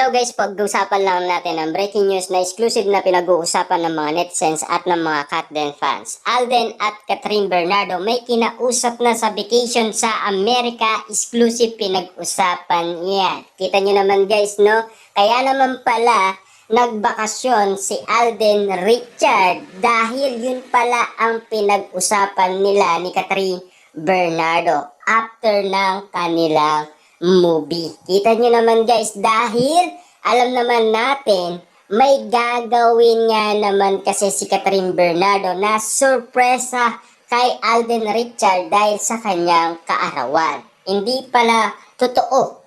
araw guys, pag-uusapan lang natin ang breaking news na exclusive na pinag-uusapan ng mga netizens at ng mga Katden fans. Alden at Catherine Bernardo may kinausap na sa vacation sa Amerika, exclusive pinag-usapan yan. Kita nyo naman guys, no? Kaya naman pala nagbakasyon si Alden Richard dahil yun pala ang pinag-usapan nila ni Catherine Bernardo after ng kanilang movie. Kita nyo naman guys, dahil alam naman natin may gagawin nga naman kasi si Catherine Bernardo na sorpresa kay Alden Richard dahil sa kanyang kaarawan. Hindi pala totoo.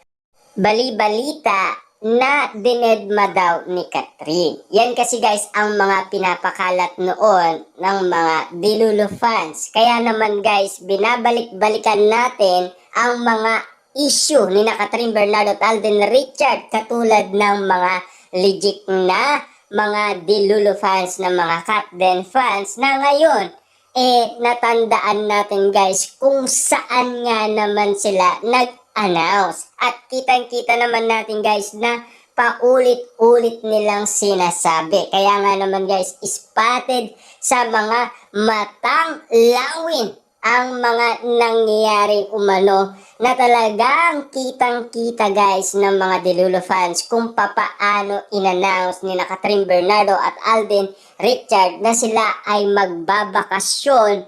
Bali-balita na dinedma daw ni Catherine. Yan kasi guys ang mga pinapakalat noon ng mga Dilulu fans. Kaya naman guys, binabalik-balikan natin ang mga issue ni Catherine Bernardo at Alden Richard katulad ng mga legit na mga Dilulu fans na mga Katden fans na ngayon natandaan natin guys kung saan nga naman sila nag-announce at kitang-kita naman natin guys na paulit-ulit nilang sinasabi. Kaya nga naman guys, spotted sa mga matang lawin ang mga nangyayaring umano na talagang kitang-kita guys ng mga Dilulu fans kung papaano in-announce ni Catherine Bernardo at Alden Richard na sila ay magbabakasyon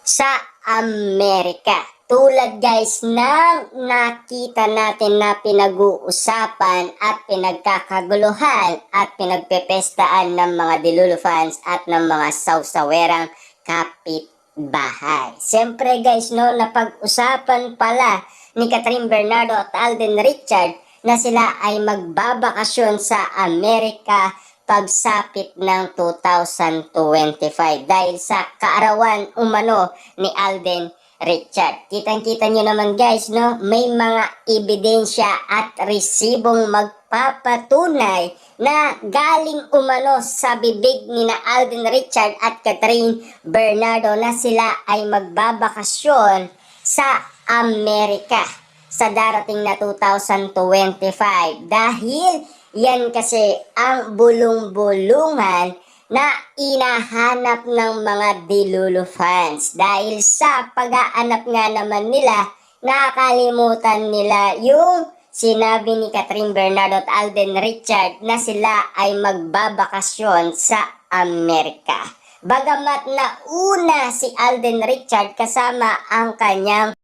sa Amerika. Tulad guys ng nakita natin na pinag-uusapan at pinagkakaguluhan at pinagpepestaan ng mga Dilulu fans at ng mga sawsawerang kapitbahay. Siyempre guys, no, napag-usapan pala ni Catherine Bernardo at Alden Richard na sila ay magbabakasyon sa Amerika pagsapit ng 2025 dahil sa kaarawan umano ni Alden Richard. Kitang-kita nyo naman guys, no, may mga ebidensya at resibong magpapatunay na galing umano sa bibig ni na Alden Richard at Catherine Bernardo na sila ay magbabakasyon sa Amerika sa darating na 2025 dahil yan kasi ang bulong-bulungan na inahanap ng mga Dilulu fans dahil sa pag-aanap nga naman nila nakakalimutan nila yung sinabi ni Catherine Bernardo at Alden Richard na sila ay magbabakasyon sa Amerika. Bagamat nauna si Alden Richard kasama ang kanyang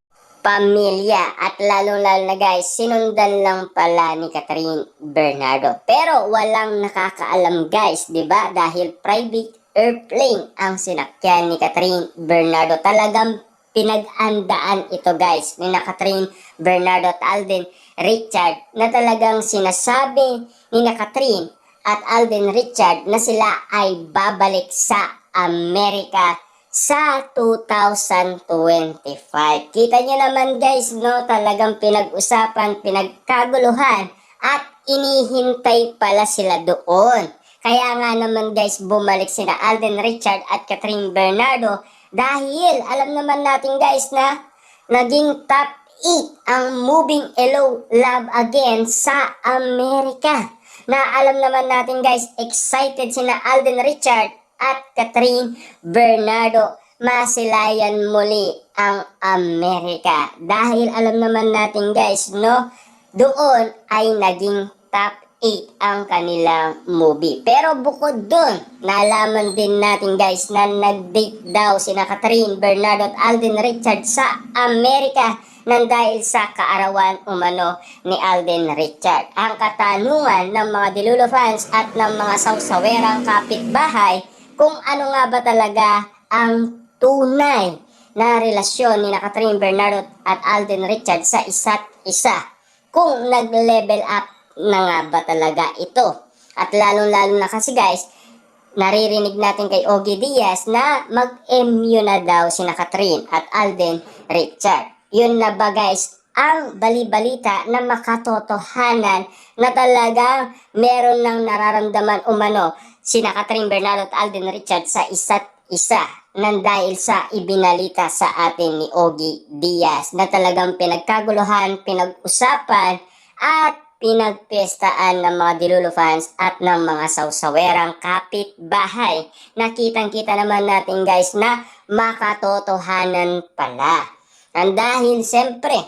pamilya at lalong-lalo na guys, sinundan lang pala ni Catherine Bernardo. Pero walang nakakaalam guys, 'di ba? Dahil private airplane ang sinakyan ni Catherine Bernardo. Talagang pinag-andaan ito guys ni Catherine Bernardo at Alden Richard na talagang sinasabi ni Catherine at Alden Richard na sila ay babalik sa Amerika sa 2025. Kita nyo naman guys, no, talagang pinag-usapan, pinagkaguluhan at inihintay pala sila doon. Kaya nga naman guys, bumalik sina Alden Richard at Catherine Bernardo dahil alam naman natin guys na naging top 8 ang Moving Hello Love Again sa Amerika. Na alam naman natin guys, excited sina Alden Richard at Catherine Bernardo masilayan muli ang Amerika. Dahil alam naman natin guys, no, doon ay naging top 8 ang kanilang movie. Pero bukod doon, nalaman din natin guys na nag-date daw sina Catherine Bernardo at Alden Richard sa Amerika nang dahil sa kaarawan umano ni Alden Richard. Ang katanungan ng mga Dilulu fans at ng mga sawsawerang kapitbahay kung ano nga ba talaga ang tunay na relasyon ni Catherine Bernardo at Alden Richard sa isa't isa. Kung nag-level up na nga ba talaga ito. At lalong-lalo na kasi guys, naririnig natin kay Ogie Diaz na mag-MU na daw sina Catherine at Alden Richard. Yun na ba guys ang bali-balita na makatotohanan na talagang meron ng nararamdaman umano sina Catherine Bernardo at Alden Richard sa isa't isa nang dahil sa ibinalita sa atin ni Ogie Diaz na talagang pinagkaguluhan, pinag-usapan at pinagpiestaan ng mga Dilulo fans at ng mga sawsawerang kapitbahay. Nakitang-kita naman natin guys na makatotohanan pala. Ang dahil siyempre,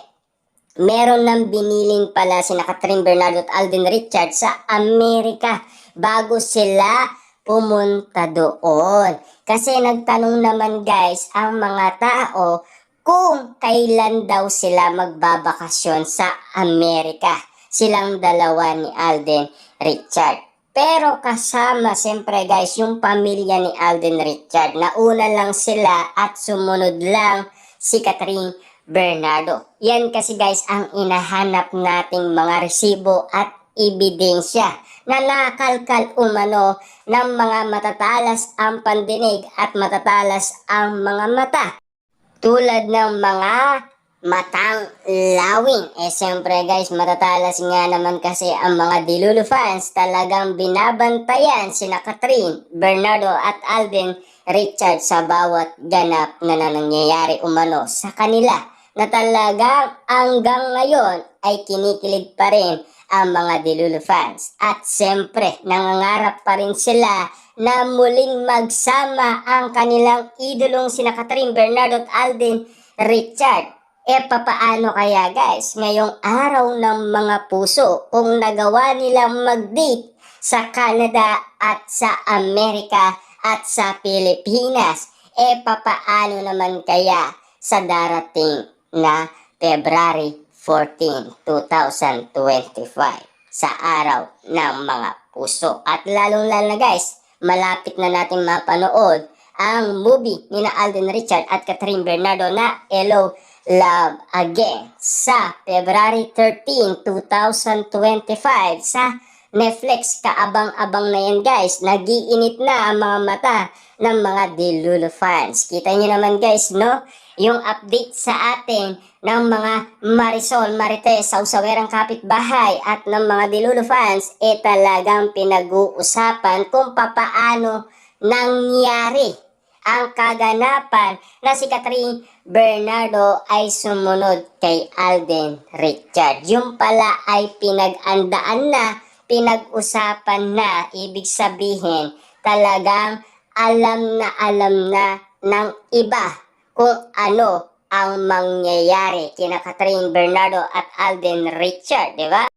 meron nang biniling pala si Catherine Bernardo at Alden Richards sa Amerika bago sila pumunta doon. Kasi nagtanong naman guys ang mga tao kung kailan daw sila magbabakasyon sa Amerika. Silang dalawa ni Alden Richard. Pero kasama siyempre guys yung pamilya ni Alden Richard. Nauna lang sila at sumunod lang si Catherine Bernardo. Yan kasi guys ang inahanap nating mga resibo at ebidensya na nakalkal umano ng mga matatalas ang pandinig at matatalas ang mga mata. Tulad ng mga matang lawing. Siyempre guys, matatalas nga naman kasi ang mga Dilulo fans. Talagang binabantayan sina Catherine Bernardo at Alden Richard sa bawat ganap na nangyayari umano sa kanila. Na talagang hanggang ngayon ay kinikilig pa rin ang mga Dilulo fans. At siyempre, nangangarap pa rin sila na muling magsama ang kanilang idolong sina Catherine Bernardo at Alden Richard. Papaano kaya guys, ngayong araw ng mga puso kung nagawa nilang mag-date sa Canada at sa Amerika at sa Pilipinas? Papaano naman kaya sa darating na February 14, 2025 sa araw ng mga puso? At lalong-lalo na guys, malapit na natin mapanood ang movie ni Alden Richard at Catherine Bernardo na Hello, Love Again sa February 13, 2025 sa Netflix. Kaabang-abang na yan guys. Nagiinit na ang mga mata ng mga Dilulo fans. Kita nyo naman guys, no? Yung update sa atin ng mga Marisol, Marites, sawsawerang kapitbahay at ng mga Dilulo fans, talagang pinag-uusapan kung papaano nangyari ang kaganapan na si Catherine Bernardo ay sumunod kay Alden Richard. Yung pala ay pinag-andaan na, pinag-usapan na, ibig sabihin talagang alam na ng iba kung ano ang mangyayari kina Catherine Bernardo at Alden Richard, di ba?